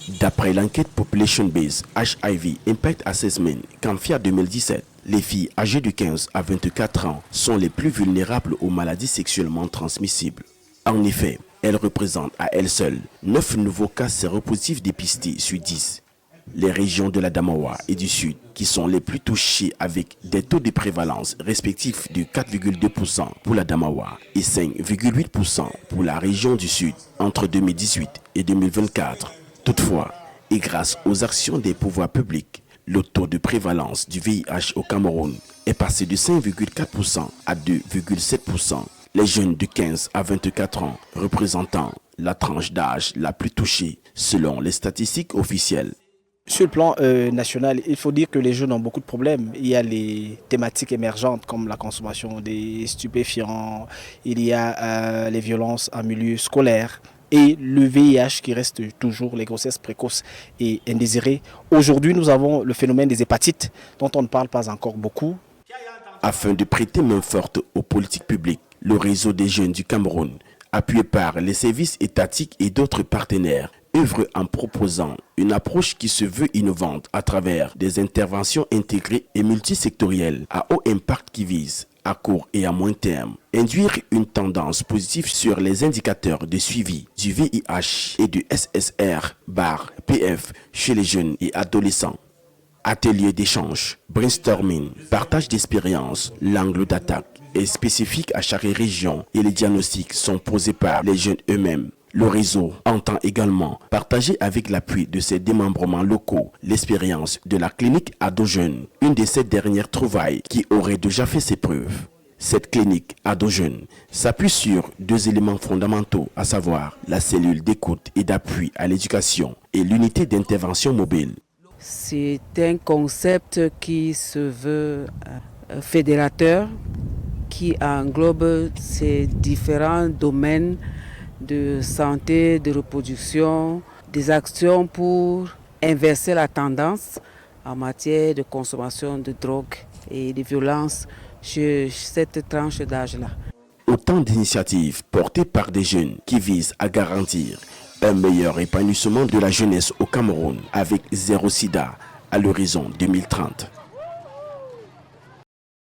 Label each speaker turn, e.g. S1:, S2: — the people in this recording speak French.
S1: D'après l'enquête Population Based HIV Impact Assessment Canfia 2017, les filles âgées de 15 à 24 ans sont les plus vulnérables aux maladies sexuellement transmissibles. En effet, elles représentent à elles seules 9 nouveaux cas séropositifs dépistés sur 10. Les régions de la Damawa et du Sud qui sont les plus touchées avec des taux de prévalence respectifs de 4,2% pour la Damawa et 5,8% pour la région du Sud entre 2018 et 2024. Toutefois, et grâce aux actions des pouvoirs publics, le taux de prévalence du VIH au Cameroun est passé de 5,4% à 2,7%. Les jeunes de 15 à 24 ans représentant la tranche d'âge la plus touchée selon les statistiques officielles.
S2: Sur le plan national, il faut dire que les jeunes ont beaucoup de problèmes. Il y a les thématiques émergentes comme la consommation des stupéfiants, il y a les violences en milieu scolaire et le VIH qui reste toujours les grossesses précoces et indésirées. Aujourd'hui, nous avons le phénomène des hépatites dont on ne parle pas encore beaucoup.
S1: Afin de prêter main forte aux politiques publiques, le réseau des jeunes du Cameroun, appuyé par les services étatiques et d'autres partenaires, œuvre en proposant une approche qui se veut innovante à travers des interventions intégrées et multisectorielles à haut impact qui visent, à court et à moyen terme, induire une tendance positive sur les indicateurs de suivi du VIH et du SSR/PF chez les jeunes et adolescents. Ateliers d'échange, brainstorming, partage d'expériences, l'angle d'attaque est spécifique à chaque région et les diagnostics sont posés par les jeunes eux-mêmes. Le réseau entend également partager avec l'appui de ses démembrements locaux l'expérience de la clinique Ado-Jeunes, une de ces dernières trouvailles qui aurait déjà fait ses preuves. Cette clinique Ado-Jeunes s'appuie sur 2 éléments fondamentaux, à savoir la cellule d'écoute et d'appui à l'éducation et l'unité d'intervention mobile.
S3: C'est un concept qui se veut fédérateur, qui englobe ces différents domaines de santé, de reproduction, des actions pour inverser la tendance en matière de consommation de drogue et de violence chez cette tranche d'âge-là.
S1: Autant d'initiatives portées par des jeunes qui visent à garantir un meilleur épanouissement de la jeunesse au Cameroun avec zéro sida à l'horizon 2030.